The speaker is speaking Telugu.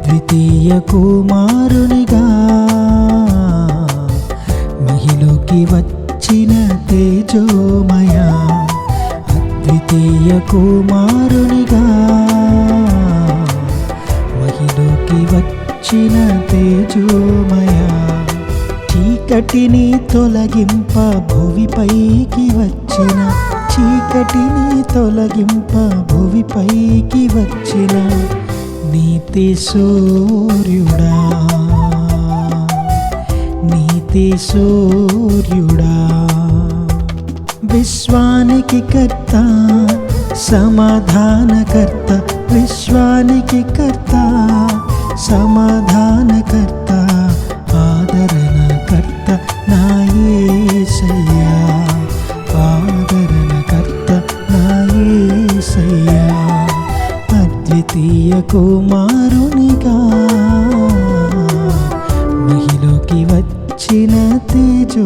అద్వితీయ కుమారునిగా మహిలోకి వచ్చిన తేజోమయ, అద్వితీయ కుమారునిగా మహిలోకి వచ్చిన తేజోమయ, చీకటిని తొలగింప భువిపైకి వచ్చిన, చీకటిని తొలగింప భువిపైకి వచ్చిన నీతి సూర్యుడా, నీతి సూర్యుడా, విశ్వానికి కర్త సమాధానకర్త, విశ్వానికి కర్త సమాధానకర్త, ఆదరణకర్త నా యేసయ్యా, ఆదరణకర్త నా యేసయ్యా, అద్వితీయ కుమారునిగా మహిలోకి వచ్చిన తేజో